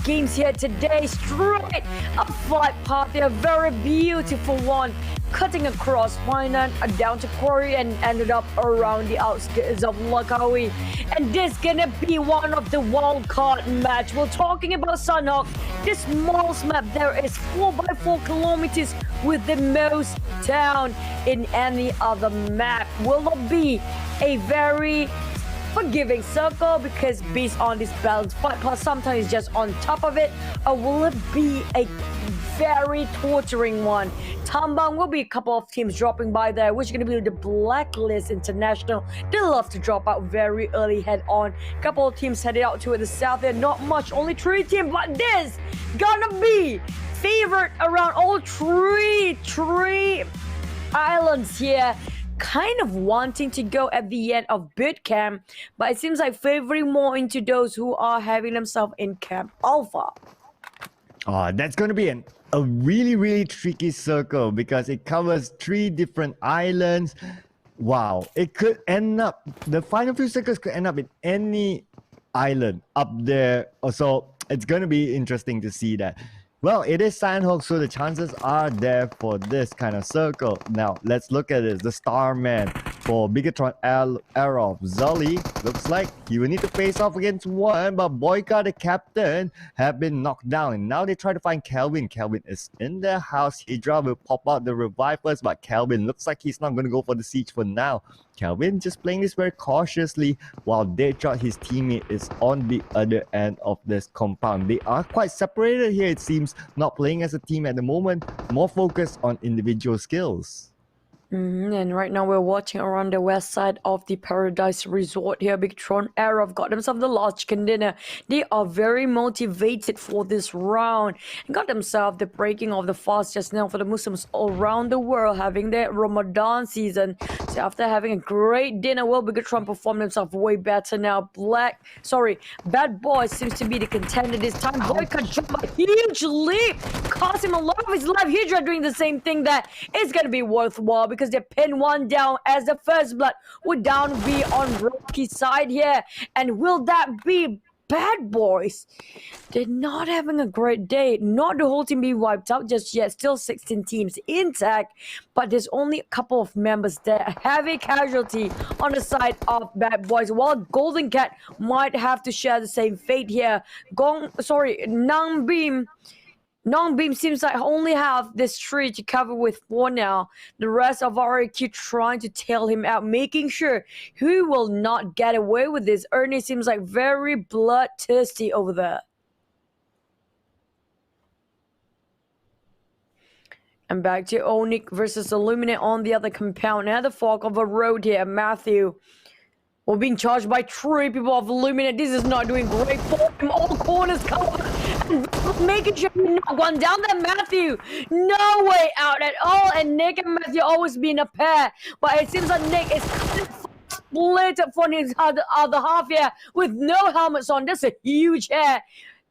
games here today. Straight a flight path. They're a very beautiful one. Cutting across Finland down to Korea and ended up around the outskirts of Langkawi. And this gonna be one of the wild card match. We're talking about Sunhawk. This smallest map there is 4x4 kilometers with the most town in any other map. Will it be a very forgiving circle because based on this balanced fight path sometimes it's just on top of it, or will it be a very torturing one? Tambang will be a couple of teams dropping by there, which is going to be the Blacklist International. They love to drop out very early head on. Couple of teams headed out to the south there, not much, only 3 teams, but this gonna be favored around all three islands here. Kind of wanting to go at the end of boot camp, but it seems like favoring more into those who are having themselves in Camp Alpha. That's going to be a really tricky circle because it covers 3 different islands. Wow, it could end up, the final few circles could end up in any island up there. So it's going to be interesting to see that. Well, it is Sandhawk, so the chances are there for this kind of circle. Now, let's look at this. The Starman for Bigatron Arrow. Zully looks like he will need to face off against one, but Boyka, the captain, have been knocked down. And now they try to find Kelvin. Kelvin is in their house. Hydra will pop out the revivers, but Kelvin looks like he's not going to go for the siege for now. Kelvin just playing this very cautiously while Deadshot, his teammate, is on the other end of this compound. They are quite separated here, it seems, not playing as a team at the moment, more focused on individual skills. And right now we're watching around the west side of the Paradise Resort here. Bigatron Arab got themselves the large chicken dinner. They are very motivated for this round and got themselves the breaking of the fast just now for the Muslims all around the world having their Ramadan season. So after having a great dinner, well, Bigatron performed himself way better now. Bad Boy seems to be the contender this time. Boyka jumped a huge leap, cost him a lot of his life. Hydra doing the same thing. That is going to be worthwhile because they pin one down as the first blood would down be on Rocky's side here. And will that be Bad Boys? They're not having a great day. Not the whole team being wiped out just yet. Still 16 teams intact, but there's only a couple of members there. Heavy casualty on the side of Bad Boys, while Golden Cat might have to share the same fate here. Nongbeam seems like only have this tree to cover with for now. The rest of RQ trying to tail him out, making sure he will not get away with this. Ernie seems like very bloodthirsty over there. And back to Onyx versus Illuminate on the other compound. Now the fork of a road here. Matthew. We're being charged by 3 people of Illuminate. This is not doing great for him. All corners covered. And making sure he knock one down there. Matthew, no way out at all. And Nick and Matthew always been a pair. But it seems like Nick is kind of split up for his other half here with no helmets on. That's a huge hair.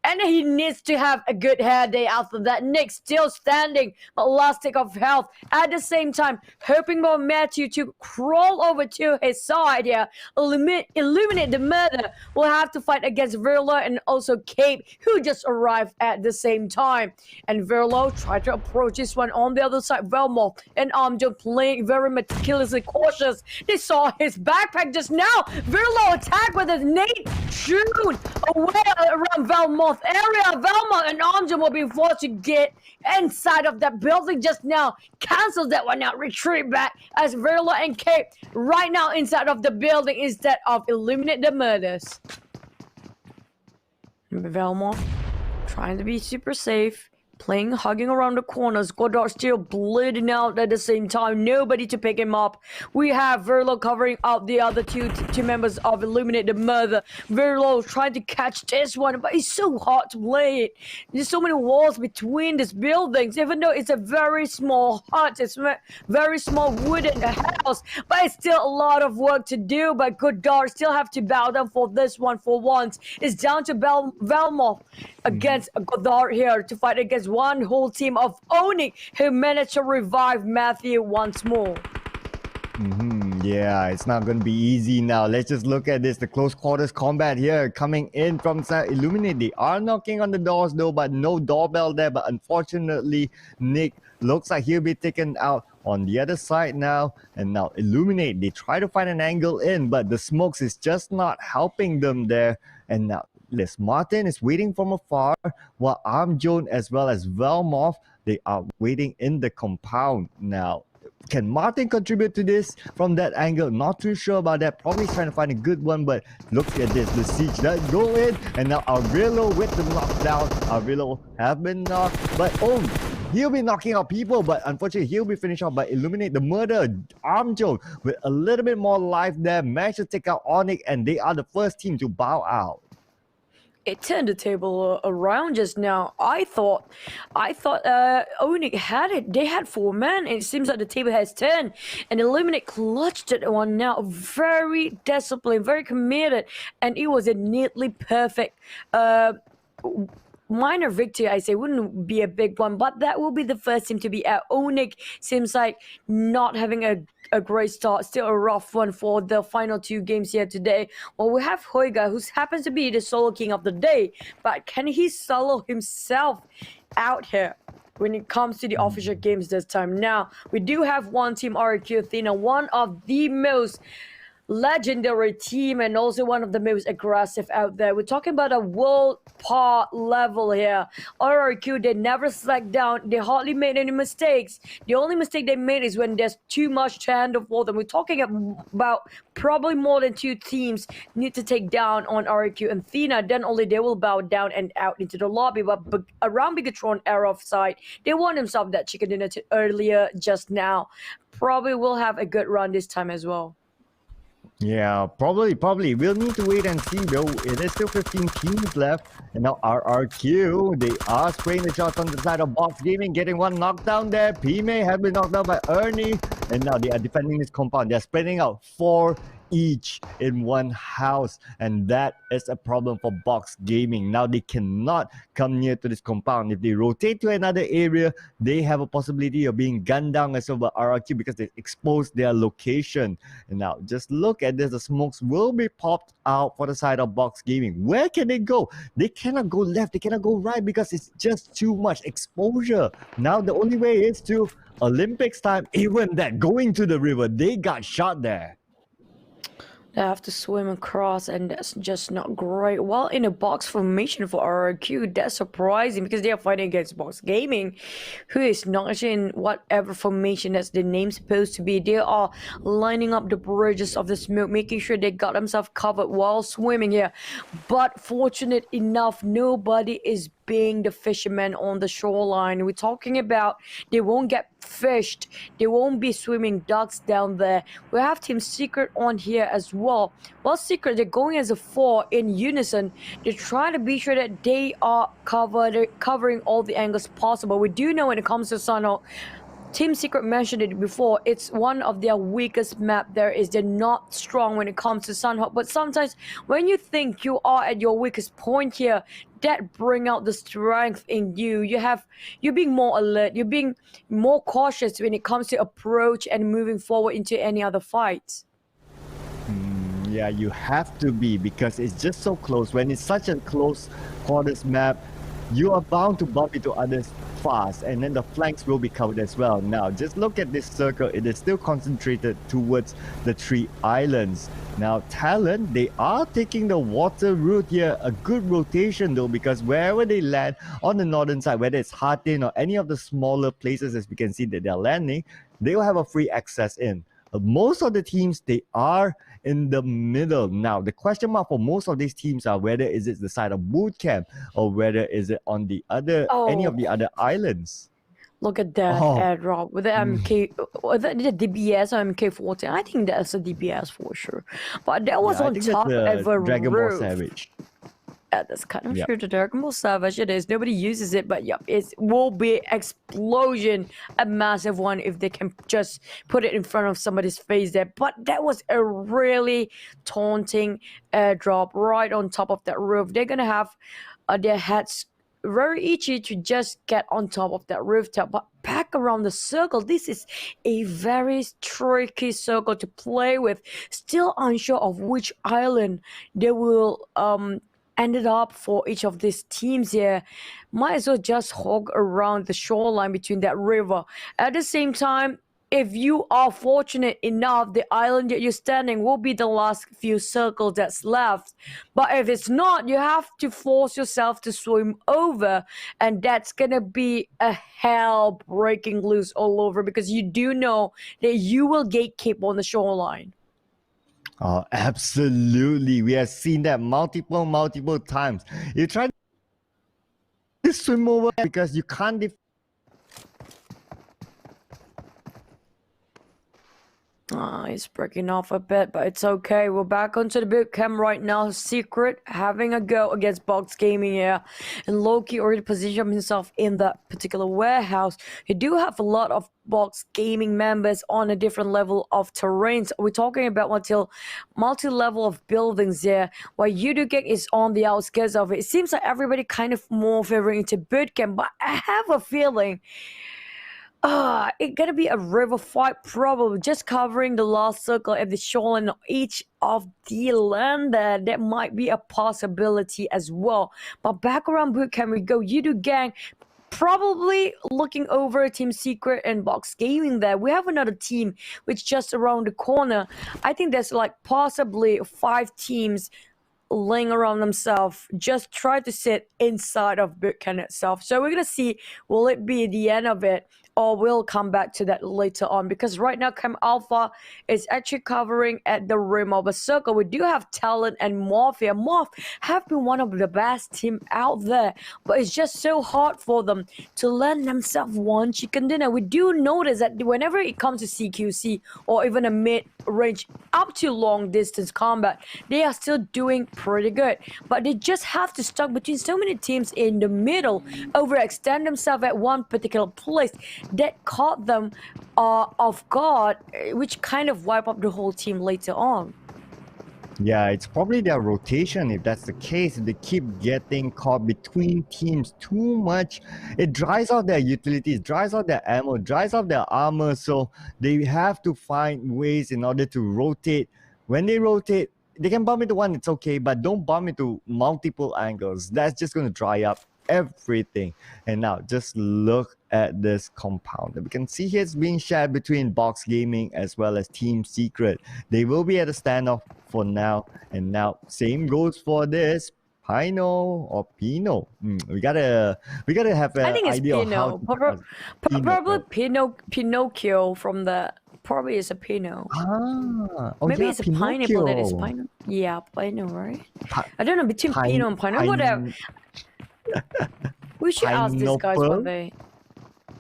And he needs to have a good hair day after that. Nick still standing, but last tick of health. At the same time, hoping for Matthew to crawl over to his side here. Illuminate the murder. Will have to fight against Verlo and also Cape, who just arrived at the same time. And Verlo tried to approach this one on the other side. Velmo and Armjo playing very meticulously cautious. They saw his backpack just now. Verlo attacked with his nade. Shoot away around Velmo area. Velma and Armjo will be forced to get inside of that building just now. Cancels that one out. Retreat back as Verla and Cape right now inside of the building instead of Illuminate the murders. Velma trying to be super safe. Hugging around the corners. Godard still bleeding out at the same time. Nobody to pick him up. We have Verlo covering out the other two members of Illuminate the Murder. Verlo trying to catch this one, but it's so hard to play it. There's so many walls between these buildings, even though it's a very small hut. It's a very small wooden house, but it's still a lot of work to do. But Godard still have to bow down for this one for once. It's down to Velmo against Godard here to fight against one whole team of Oni who managed to revive Matthew once more. Yeah, it's not going to be easy now. Let's just look at this. The close quarters combat here coming in from Illuminate. They are knocking on the doors though, but no doorbell there. But unfortunately, Nick looks like he'll be taken out on the other side now. And now Illuminate, they try to find an angle in, but the smokes is just not helping them there. And now Les Martin is waiting from afar, while Armjohn as well as Velmoth, they are waiting in the compound now. Can Martin contribute to this from that angle? Not too sure about that. Probably trying to find a good one, but look at this. The siege does go in, and now Aurelio with the knockdown. Aurelio have been knocked, but oh, he'll be knocking out people, but unfortunately he'll be finished off by Illuminate. The murder Armjohn with a little bit more life there, managed to take out Onyx, and they are the first team to bow out. It turned the table around just now. I thought Onyx had it. They had 4 men, and it seems like the table has turned. And Illuminate clutched it one now. Very disciplined, very committed, and it was a neatly perfect minor victory, I say. Wouldn't be a big one, but that will be the first team to be out. Onyx seems like not having a great start, still a rough one for the final 2 games here today. Well, we have Hoiga, who happens to be the solo king of the day, but can he solo himself out here when it comes to the official games this time? Now, we do have one team, RQ Athena, one of the most legendary team and also one of the most aggressive out there. We're talking about a world par level here. RRQ, they never slack down. They hardly made any mistakes. The only mistake they made is when there's too much to handle for them. We're talking about probably more than 2 teams need to take down on RRQ and Athena. Then only they will bow down and out into the lobby. But around Bigatron era of side, they won themselves that chicken dinner earlier just now. Probably will have a good run this time as well. Yeah, probably. We'll need to wait and see though. It is still 15 teams left. And now RRQ, they are spraying the shots on the side of Box Gaming, getting one knockdown there. Pmpl has been knocked down by Ernie. And now they are defending this compound. They're spreading out 4 each in one house, and that is a problem for Box Gaming. Now they cannot come near to this compound. If they rotate to another area, they have a possibility of being gunned down as well by RRQ because they exposed their location. And now just look at this, the smokes will be popped out for the side of Box Gaming. Where can they go? They cannot go left, they cannot go right because it's just too much exposure. Now the only way is to Olympics time. Even that, going to the river, they got shot there. They have to swim across, and that's just not great. Well, in a box formation for RRQ, that's surprising because they are fighting against Box Gaming, who is not in whatever formation that's the name supposed to be. They are lining up the bridges of the smoke, making sure they got themselves covered while swimming here. But fortunate enough, nobody is being the fishermen on the shoreline. We're talking about they won't get fished, they won't be swimming ducks down there. We have Team Secret on here as well. Well, Secret, they're going as a 4 in unison. They're trying to be sure that they are covering all the angles possible. We do know when it comes to Sunhawk, Team Secret mentioned it before, it's one of their weakest map there is. They're not strong when it comes to Sunhawk, but sometimes when you think you are at your weakest point here, that bring out the strength in you. You're being more alert, you're being more cautious when it comes to approach and moving forward into any other fights. Yeah, you have to be because it's just so close. When it's such a close quarters map, you are bound to bump into others fast, and then the flanks will be covered as well. Now just look at this circle, it is still concentrated towards the 3 islands. Now Talon, they are taking the water route here, a good rotation though, because wherever they land on the northern side, whether it's Hatin or any of the smaller places as we can see that they're landing, they will have a free access in. Most of the teams, they are in the middle. Now the question mark for most of these teams are whether is it the side of boot camp or whether is it on the other any of the other islands. Look at that airdrop with the MK, the DBS or MK14. I think that's a DBS for sure. But that was on top of a Dragon roof. Ball Savage. That's kind of true. The Dragon Ball Savage, it is. Nobody uses it, but yep, it will be explosion, a massive one if they can just put it in front of somebody's face there. But that was a really taunting airdrop right on top of that roof. They're gonna have their heads very itchy to just get on top of that rooftop. But back around the circle. This is a very tricky circle to play with. Still unsure of which island they will ended up for each of these teams here. Might as well just hog around the shoreline between that river. At the same time, if you are fortunate enough, the island that you're standing will be the last few circles that's left. But if it's not, you have to force yourself to swim over, and that's gonna be a hell breaking loose all over, because you do know that you will gatekeep on the shoreline. Oh, absolutely. We have seen that multiple times. You try to swim over because you can't It's breaking off a bit, but it's okay. We're back onto the boot camp right now. Secret having a go against Box Gaming here. And Loki already positioned himself in that particular warehouse. You do have a lot of Box Gaming members on a different level of terrains. We're talking about multi-level of buildings here, while Yudugek is on the outskirts of it. It seems like everybody kind of more favoring into boot camp, but I have a feeling it's gonna be a river fight, probably just covering the last circle at the shoreline of each of the land there. That might be a possibility as well. But back around bootcamp we go. Yudu Gang probably looking over Team Secret and Box Gaming there. We have another team which just around the corner. I think there's like possibly 5 teams laying around themselves, just try to sit inside of bootcamp itself. So we're gonna see, will it be the end of it, or we'll come back to that later on, because right now Camp Alpha is actually covering at the rim of a circle. We do have Talent and Morph here. Morph have been one of the best team out there, but it's just so hard for them to land themselves one chicken dinner. We do notice that whenever it comes to CQC or even a mid-range up to long distance combat, they are still doing pretty good, but they just have to stuck between so many teams in the middle, overextend themselves at one particular place that caught them off guard, which kind of wipe up the whole team later on. Yeah, it's probably their rotation. If that's the case, if they keep getting caught between teams too much, it dries out their utilities, dries out their ammo, dries out their armor. So they have to find ways in order to rotate. When they rotate, they can bump into one, it's okay, but don't bump into multiple angles. That's just going to dry up everything. And now just look at this compound. We can see here it's being shared between Box Gaming as well as Team Secret. They will be at a standoff for now. And now same goes for this Pino or Pino. We gotta have an I think it's idea Pino. of how to Probably Pinocchio from the. Probably it's a Pinot. Maybe yeah, it's a pineapple that is pineapple. Yeah, pineapple, right? I don't know, between Pinot and pineapple. Whatever. We should ask these guys one day.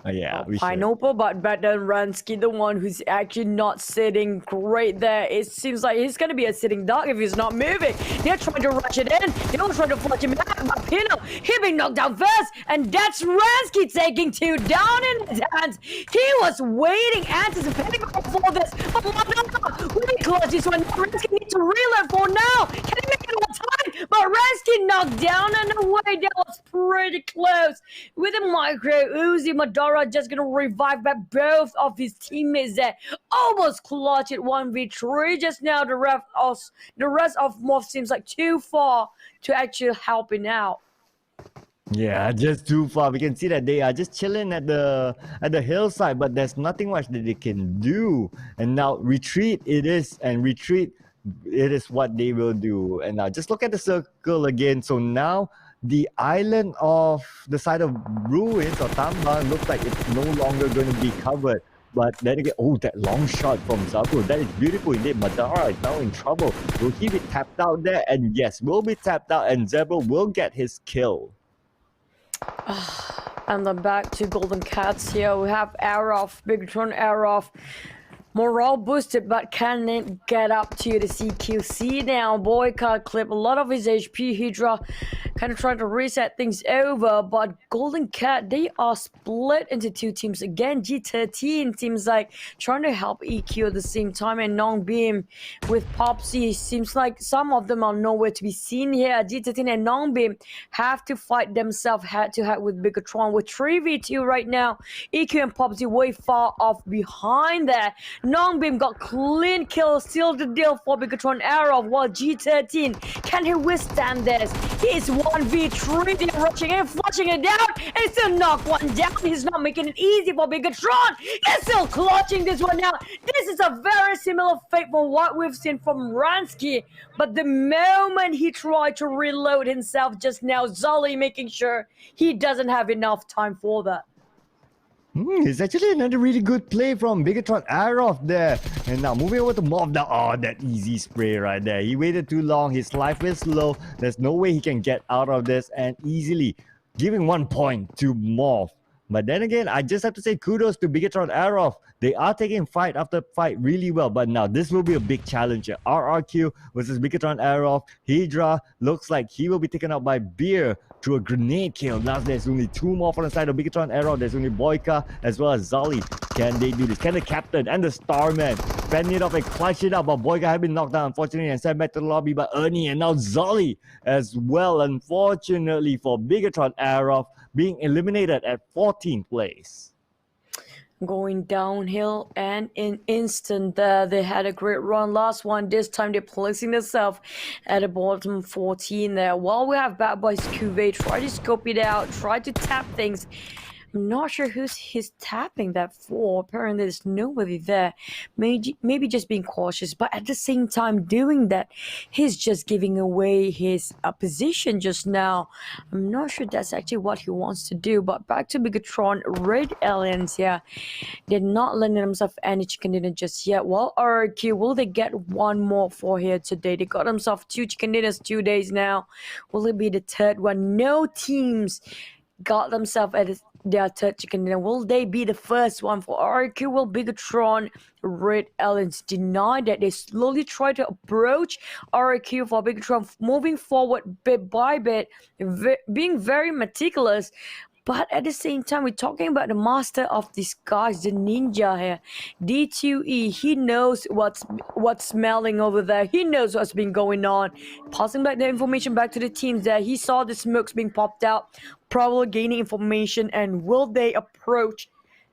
Yeah, we should. Pineapple, but better than Ransky, the one who's actually not sitting great there. It seems like he's gonna be a sitting duck if he's not moving. They're trying to rush it in. They're trying to flush him out. But Pino, he being knocked down first, and that's Ransky taking 2 down in his hands. He was waiting, anticipating for this. But really close this one. Ransky needs to reload for now. Can he make it on time? But Ransky knocked down and away. That was pretty close. With a micro Uzi, Madara just gonna revive back both of his teammates there. Almost clutch it 1v3 just now. The rest of Morph seems like too far to actually helping out. Yeah, just too far. We can see that they are just chilling at the hillside, but there's nothing much that they can do. And now retreat it is, and retreat it is what they will do. And now just look at the circle again. So now the island of the side of ruins or Tamba looks like it's no longer going to be covered. But then again, oh, that long shot from Zabu, that is beautiful indeed. Madara is now in trouble. Will he be tapped out there? And yes, will be tapped out, and Zebra will get his kill. And then back to Golden Cats here. We have Arof, Bigatron Arof. Morale boosted, but can't get up to the CQC now. Boycott clip a lot of his HP. Hydra kind of trying to reset things over. But Golden Cat, they are split into two teams again. G13 seems like trying to help EQ at the same time, and Nongbeam with Popsy seems like some of them are nowhere to be seen here. G13 and Nongbeam have to fight themselves head to head with Bigatron with 3v2 right now. EQ and Popsy way far off behind there. Nongbeam got clean kill, sealed the deal for Bigatron Arrow, while G13, can he withstand this? He's 1v3, they're rushing and flushing it down, and still knock one down. He's not making it easy for Bigatron. He's still clutching this one out. This is a very similar fate from what we've seen from Ransky, but the moment he tried to reload himself just now, Zolly making sure he doesn't have enough time for that. It's actually another really good play from Bigatron Arof there. And now moving over to Morph down. Oh, that easy spray right there. He waited too long. His life is low. There's no way he can get out of this, and easily giving 1 point to Morph. But then again, I just have to say kudos to Bigatron Arof. They are taking fight after fight really well. But now this will be a big challenge here. RRQ versus Bigatron Arof. Hydra looks like he will be taken out by Beer through a grenade kill. Now there's only two more from the side of Bigatron Arof. There's only Boyka as well as Zolly. Can they do this? Can the captain and the Starman fend it off and clutch it up? But Boyka had been knocked down, unfortunately, and sent back to the lobby by Ernie, and now Zolly as well, unfortunately for Bigatron Arof, being eliminated at 14th place. Going downhill, and in instant there they had a great run. Last one, this time they're placing themselves at the bottom 14 there. While we have Bad Boys Cuvée try to scope it out, try to tap things. I'm not sure who's he's tapping that for. Apparently there's nobody there. Maybe just being cautious, but at the same time doing that, he's just giving away his position just now. I'm not sure that's actually what he wants to do. But back to Bigatron, Red Aliens here. They're not letting themselves any chicken dinner just yet. Well, RQ, will they get one more for here today? They got themselves 2 chicken dinners 2 days now. Will it be the third one? No teams got themselves at their third chicken dinner. Will they be the first one for RQ? Will Bigatron, Red Aliens deny that? They slowly try to approach RQ for Bigatron, moving forward bit by bit, being very meticulous. But at the same time, we're talking about the master of disguise, the ninja here. D2E, he knows what's smelling over there. He knows what's been going on. Passing back the information back to the teams there. He saw the smokes being popped out, probably gaining information. And will they approach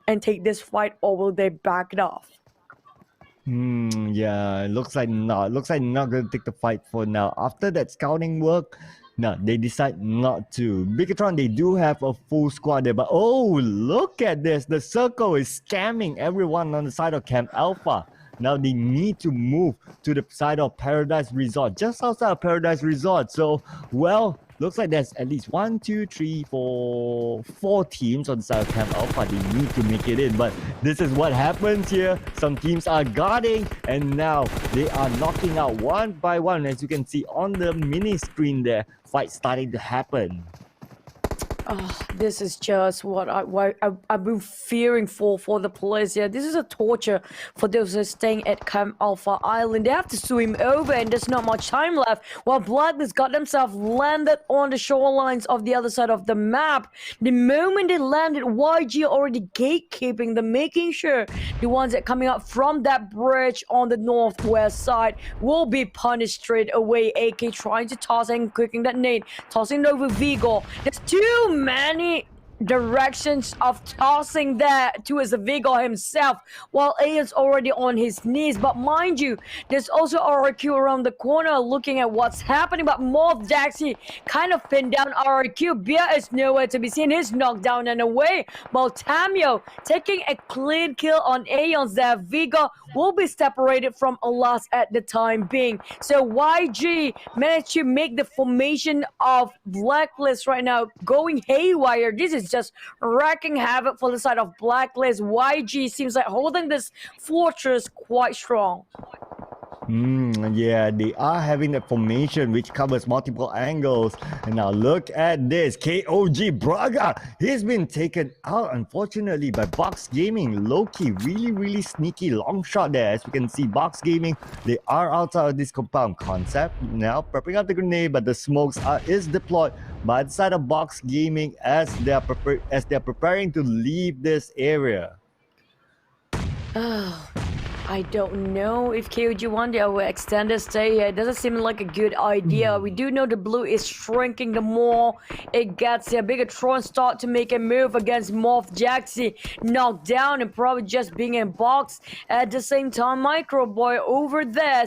and take this fight, or will they back it off? Yeah, it looks like not. Looks like not going to take the fight for now. After that scouting work, no, they decide not to. Bigatron, they do have a full squad there, but oh, look at this. The circle is scamming everyone on the side of Camp Alpha. Now they need to move to the side of Paradise Resort, just outside of Paradise Resort. So, well, looks like there's at least 4 teams on the side of Camp Alpha. They need to make it in, but this is what happens here. Some teams are guarding, and now they are knocking out one by one. As you can see on the mini screen there, fight starting to happen. Oh, this is just what I've been fearing for the players here. This is a torture for those who are staying at Camp Alpha Island. They have to swim over, and there's not much time left. While Blacklist got themselves landed on the shorelines of the other side of the map. The moment they landed, YG already gatekeeping them, making sure the ones that coming up from that bridge on the northwest side will be punished straight away. AK trying to toss and clicking that nade, tossing it over Vigo. There's too many directions of tossing that towards the Vigo himself, while Aeon's already on his knees. But mind you, there's also RQ around the corner looking at what's happening. But Morph Daxi kind of pinned down RQ. Bia is nowhere to be seen. He's knocked down and away. While Tamio taking a clean kill on Aeon's there. Vigo will be separated from Alas at the time being. So YG managed to make the formation of Blacklist right now going haywire. This is just wreaking havoc for the side of Blacklist. YG seems like holding this fortress quite strong. Yeah, they are having that formation which covers multiple angles. And now look at this. KOG Braga. He's been taken out, unfortunately, by Box Gaming. Low-key, really sneaky long shot there. As we can see, Box Gaming, they are outside of this compound concept. Now prepping up the grenade, but the smokes is deployed by the side of Box Gaming as they're preparing to leave this area. Oh, I don't know if KOG one day will extend their stay here. It doesn't seem like a good idea. We do know the blue is shrinking the more it gets here. Bigatron start to make a move against Morph Jaxi. Knocked down and probably just being in box. At the same time, Micro Boy over there,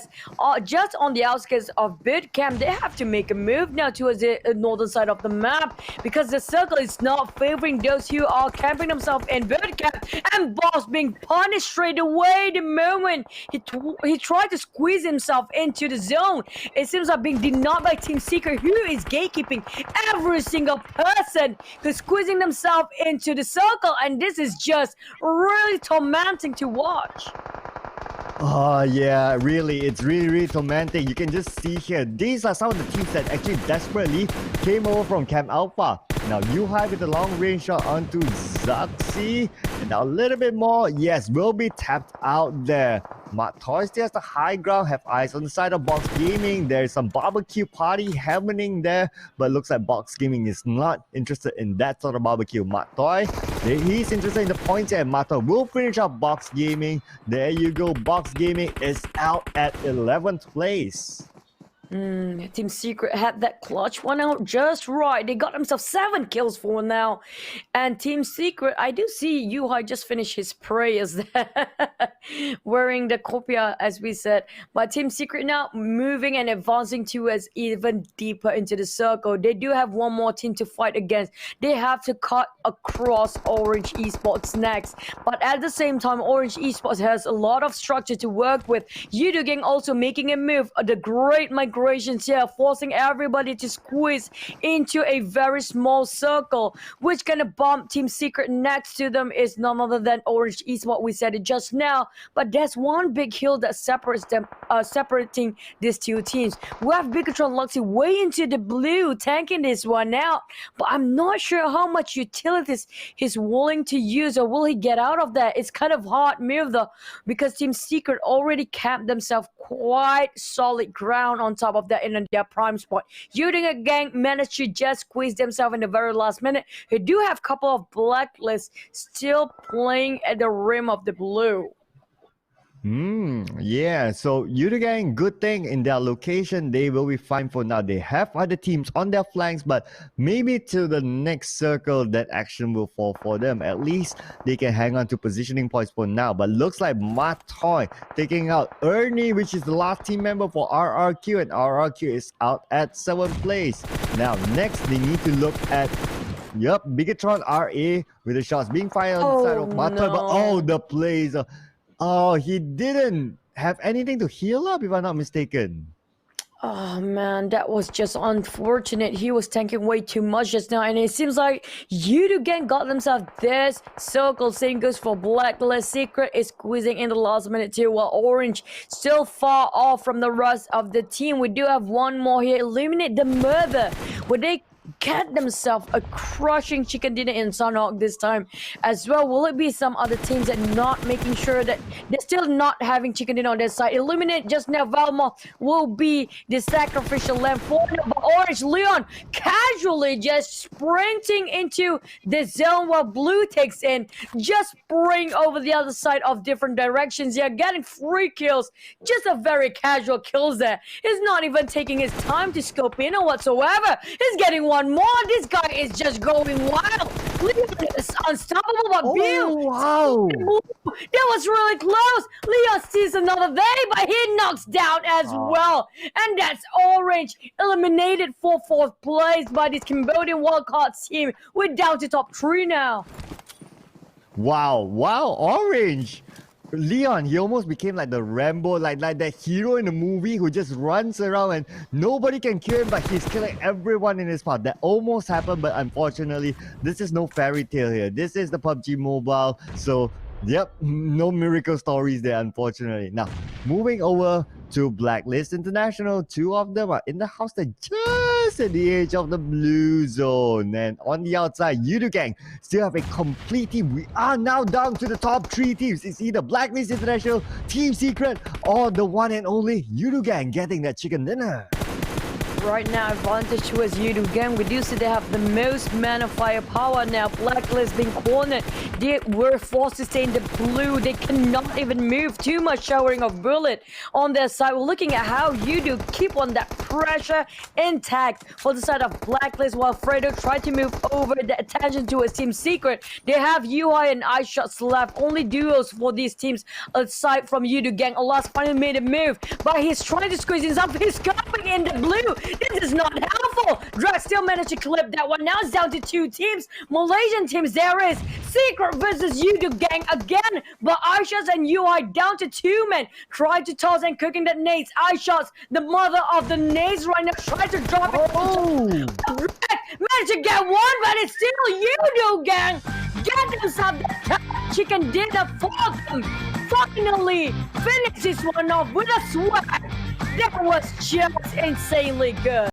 just on the outskirts of Bitcamp, they have to make a move now towards the northern side of the map because the circle is not favoring those who are camping themselves in Bitcamp. And Boss being punished straight away the moment he tried to squeeze himself into the zone. It seems like being denied by Team Secret, who is gatekeeping every single person who's squeezing themselves into the circle, and this is just really tormenting to watch. Oh yeah, really, it's really tormenting. You can just see here, these are some of the teams that actually desperately came over from Camp Alpha. Now Yuhai with a long range shot onto Zaxi, and now a little bit more, yes, will be tapped out there. Toy still has the high ground, have eyes on the side of Box Gaming. There's some barbecue party happening there, but looks like Box Gaming is not interested in that sort of barbecue. Toy, he's interested in the points, and Toy will finish up Box Gaming. There you go, Box Gaming is out at 11th place. Team Secret had that clutch one out just right. They got themselves 7 kills for now. And Team Secret, I do see Yuhai just finished his prayers there. Wearing the copia, as we said. But Team Secret now moving and advancing towards even deeper into the circle. They do have one more team to fight against. They have to cut across Orange Esports next. But at the same time, Orange Esports has a lot of structure to work with. Yudu Gang also making a move. The great migrations here, forcing everybody to squeeze into a very small circle, which gonna bump Team Secret next to them is none other than Orange Esports. We said it just now, but there's one big hill that separates them, separating these two teams. We have Bigatron Luxy way into the blue, tanking this one out, but I'm not sure how much utilities he's willing to use, or will he get out of that? It's kind of hard move though, because Team Secret already camped themselves quite solid ground on top of that in their prime spot. Yudu Gang managed to just squeeze themselves in the very last minute. They do have a couple of blacklists still playing at the rim of the blue. Yeah, so Yudu Gang, good thing in their location, they will be fine for now. They have other teams on their flanks, but maybe to the next circle that action will fall for them. At least they can hang on to positioning points for now. But looks like Matoy taking out Ernie, which is the last team member for RRQ, and RRQ is out at 7th place. Now next they need to look at Bigatron RA with the shots being fired on the side of Matoy, but the plays. Oh, he didn't have anything to heal up, if I'm not mistaken. Oh man, that was just unfortunate. He was tanking way too much just now, and it seems like Yudu Gang got themselves this circle. Same goes for Blacklist. Secret is squeezing in the last minute too, while Orange still far off from the rest of the team. We do have one more here. Illuminate the Murder. Would they get themselves a crushing chicken dinner in Sunhawk this time as well? Will it be some other teams that not making sure that they're still not having chicken dinner on their side? Illuminate just now, Valma will be the sacrificial lamb for them, but Orange Leon casually just sprinting into the zone while Blue takes in, just spraying over the other side of different directions. Yeah, getting 3 kills, just a very casual kills there. He's not even taking his time to scope in or whatsoever. He's getting one more. This guy is just going wild. Leon is unstoppable, but wow. That was really close. Leon sees another day, but he knocks down as well. And that's Orange eliminated for 4th place by this Cambodian wildcard team. We're down to top 3 now. Wow, Orange. Leon, he almost became like the Rambo, like that hero in the movie who just runs around and nobody can kill him, but he's killing everyone in his path. That almost happened, but unfortunately, this is no fairy tale here. This is the PUBG Mobile, so yep, no miracle stories there, unfortunately. Now, moving over to Blacklist International. Two of them are in the house that just at the edge of the blue zone. And on the outside, Yudu Gang still have a complete team. We are now down to the top three teams. It's either Blacklist International, Team Secret, or the one and only Yudu Gang getting that chicken dinner. Right now, advantage towards Yudu Gang. We do see they have the most mana firepower now. Blacklist being cornered. They were forced to stay in the blue. They cannot even move. Too much showering of bullet on their side. We're looking at how Yudu keep on that pressure intact for the side of Blacklist while Fredo tried to move over the attention towards Team Secret. They have UI and iShots left. Only duos for these teams aside from Yudu Gang. Alas finally made a move, but he's trying to squeeze himself. He's coming in the blue. This is not helpful. Drag still managed to clip that one. Now it's down to two teams. Malaysian teams. There is Secret versus Yudu Gang again. But iShots and UI down to two men. Trying to toss and cooking the nades. iShots, the mother of the nades right now, trying to drop it. Drag managed to get one, but it's still Yudu Gang. Get themselves the chicken dinner for them. Finally finish this one off with a swag. That was just insanely good.